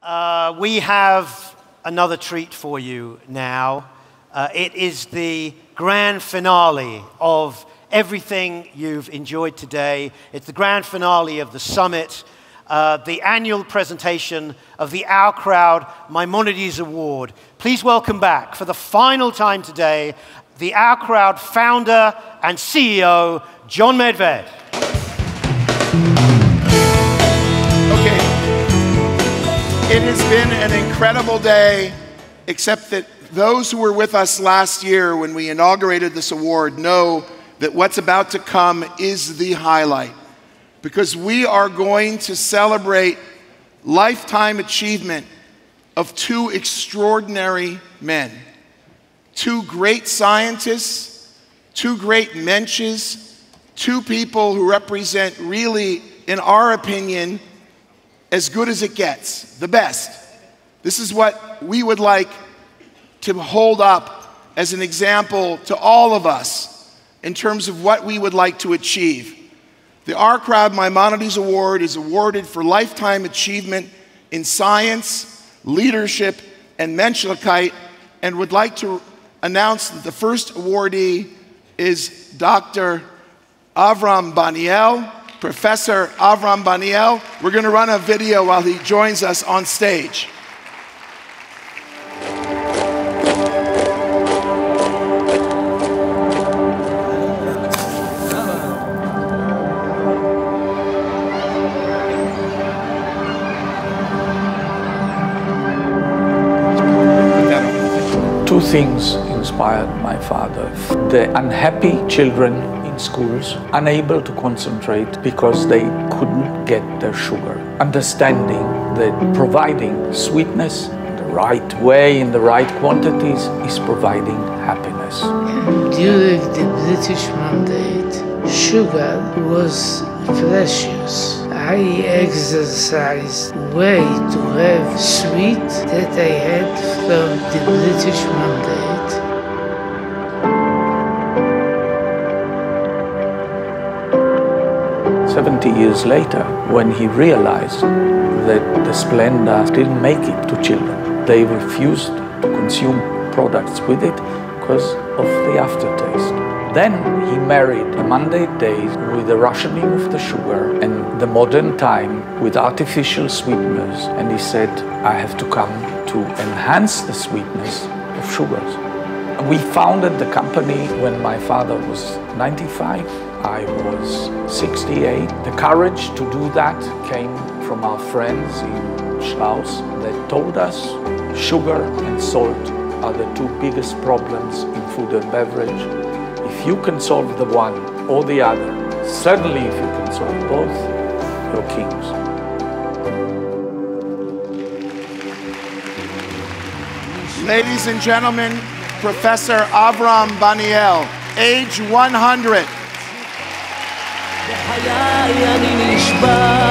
We have another treat for you now. It is the grand finale of everything you've enjoyed today. It's the grand finale of the summit, the annual presentation of the OurCrowd Maimonides Award. Please welcome back for the final time today, the OurCrowd founder and CEO, John Medved. It has been an incredible day, except that those who were with us last year when we inaugurated this award know that what's about to come is the highlight, because we are going to celebrate lifetime achievement of two extraordinary men, two great scientists, two great mensches, two people who represent really, in our opinion, as good as it gets, the best. This is what we would like to hold up as an example to all of us in terms of what we would like to achieve. The OurCrowd Maimonides Award is awarded for lifetime achievement in science, leadership, and Menschlichkeit, and would like to announce that the first awardee is Dr. Avraham Baniel, Professor Avraham Baniel. We're going to run a video while he joins us on stage. Two things inspired my father. The unhappy children in schools, unable to concentrate because they couldn't get their sugar. Understanding that providing sweetness in the right way, in the right quantities, is providing happiness. During the British Mandate, sugar was precious. I exercised way to have sweet that I had from the British Mandate. Years later, when he realized that the Splenda didn't make it to children, they refused to consume products with it because of the aftertaste. Then he married the Monday days with the rationing of the sugar and the modern time with artificial sweeteners, and he said, I have to come to enhance the sweetness of sugars. We founded the company when my father was 95. I was 68. The courage to do that came from our friends in Strauss that told us sugar and salt are the two biggest problems in food and beverage. If you can solve the one or the other, certainly if you can solve both, you're kings. Ladies and gentlemen, Professor Avraham Baniel, age 100. בחיי אני נשבע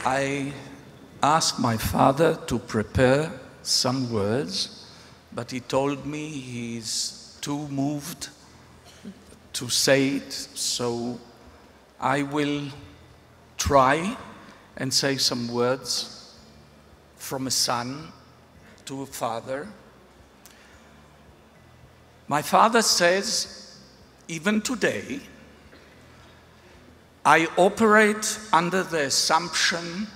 I asked my father to prepare some words, but he told me he's too moved to say it, so I will try and say some words from a son to a father. My father says, even today, I operate under the assumption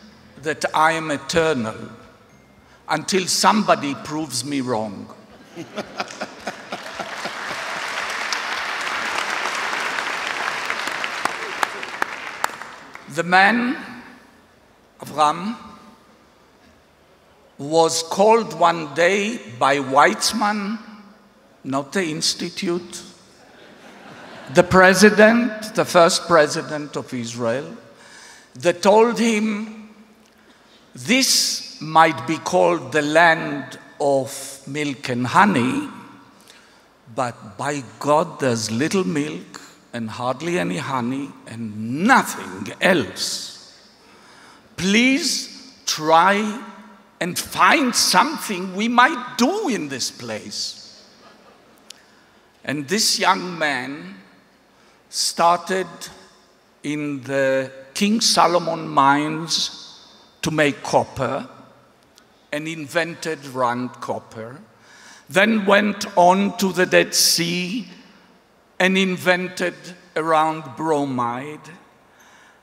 that I am eternal until somebody proves me wrong. The man, Avraham, was called one day by Weizmann, not the institute, the president, the first president of Israel, that told him, this might be called the land of milk and honey, but by God there's little milk and hardly any honey and nothing else. Please try and find something we might do in this place. And this young man started in the King Solomon mines to make copper and invented round copper, then went on to the Dead Sea and invented a round bromide.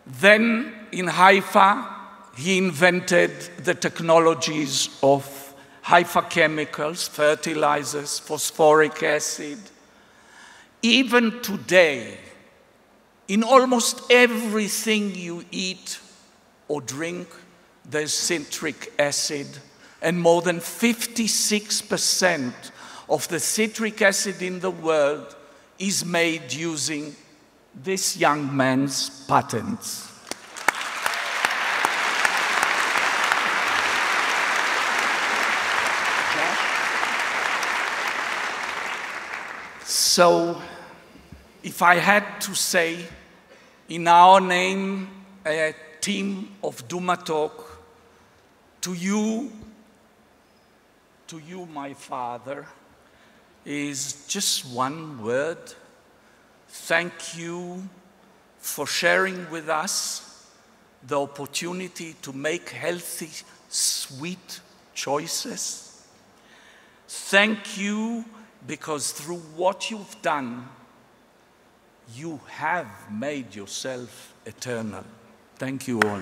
Then in Haifa, he invented the technologies of Haifa chemicals, fertilizers, phosphoric acid. Even today, in almost everything you eat or drink, there's citric acid, and more than 56% of the citric acid in the world is made using this young man's patents. So, if I had to say, in our name, a team of DouxMatok, to you, my father, is just one word. Thank you for sharing with us the opportunity to make healthy, sweet choices. Thank you because through what you've done, you have made yourself eternal. Thank you all.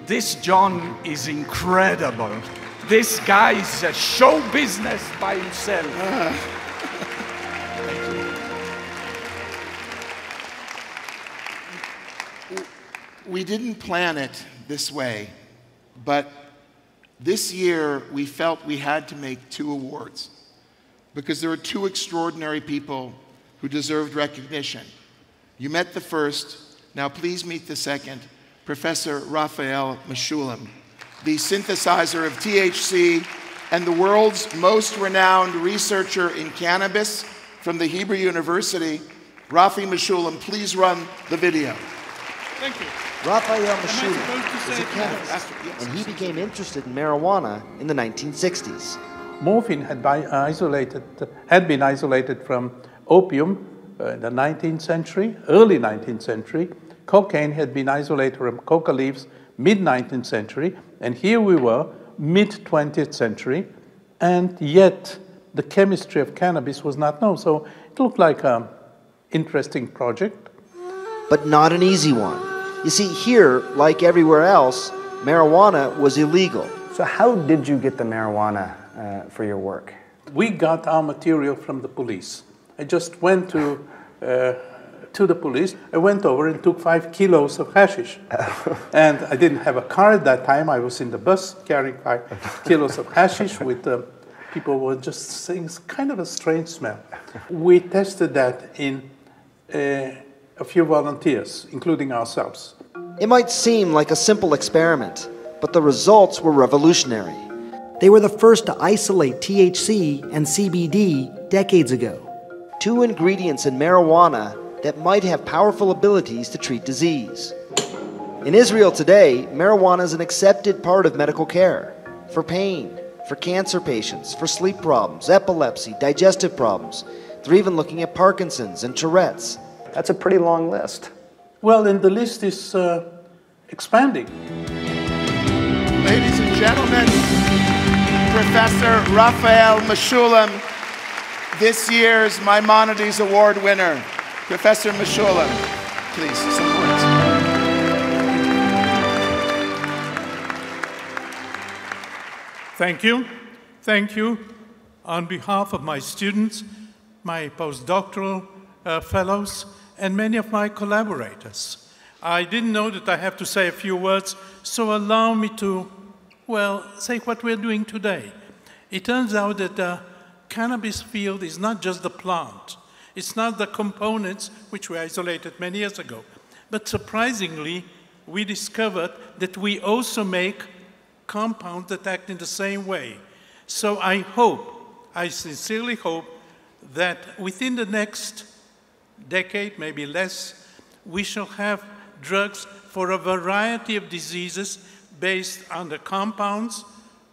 This John is incredible. This guy is a show business by himself. We didn't plan it this way, but this year we felt we had to make 2 awards because there are 2 extraordinary people who deserved recognition. You met the first, now please meet the second. Professor Raphael Mechoulam, the synthesizer of THC and the world's most renowned researcher in cannabis from the Hebrew University. Rafi Mechoulam, please run the video. Thank you. Raphael Mechoulam is a chemist, and he became interested in marijuana in the 1960s. Morphine had been isolated from opium in the 19th century, early 19th century. Cocaine had been isolated from coca leaves mid-19th century, and here we were, mid-20th century, and yet the chemistry of cannabis was not known. So it looked like an interesting project. But not an easy one. You see, here, like everywhere else, marijuana was illegal. So how did you get the marijuana for your work? We got our material from the police. I just went to the police. I went over and took 5 kilos of hashish. And I didn't have a car at that time. I was in the bus carrying 5 kilos of hashish with people were just saying it's kind of a strange smell. We tested that in a few volunteers, including ourselves. It might seem like a simple experiment, but the results were revolutionary. They were the first to isolate THC and CBD decades ago. 2 ingredients in marijuana that might have powerful abilities to treat disease. In Israel today, marijuana is an accepted part of medical care for pain, for cancer patients, for sleep problems, epilepsy, digestive problems. They're even looking at Parkinson's and Tourette's. That's a pretty long list. Well, and the list is expanding. Ladies and gentlemen, Professor Raphael Mechoulam, this year's Maimonides Award winner. Professor Mechoulam, please, some words. Thank you. Thank you. On behalf of my students, my postdoctoral fellows, and many of my collaborators. I didn't know that I have to say a few words, so allow me to, well, say what we're doing today. It turns out that the cannabis field is not just the plant. It's not the components which we isolated many years ago. But surprisingly, we discovered that we also make compounds that act in the same way. So I sincerely hope, that within the next decade, maybe less, we shall have drugs for a variety of diseases based on the compounds,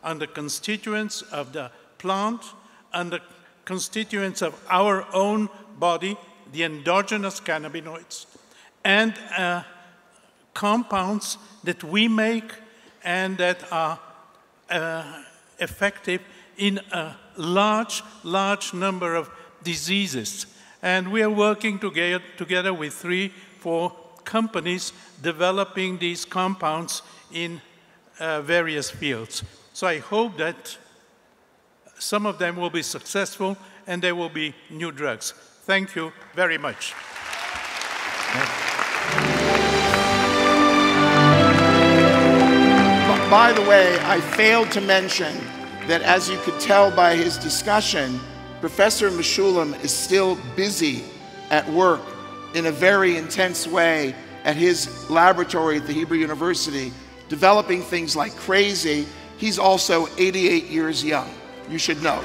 on the constituents of the plant, on the constituents of our own body, the endogenous cannabinoids, and compounds that we make and that are effective in a large number of diseases. And we are working together with 3-4 companies developing these compounds in various fields. So I hope that some of them will be successful and there will be new drugs. Thank you very much. By the way, I failed to mention that, as you could tell by his discussion, Professor Mechoulam is still busy at work in a very intense way at his laboratory at the Hebrew University, developing things like crazy. He's also 88 years young. You should know.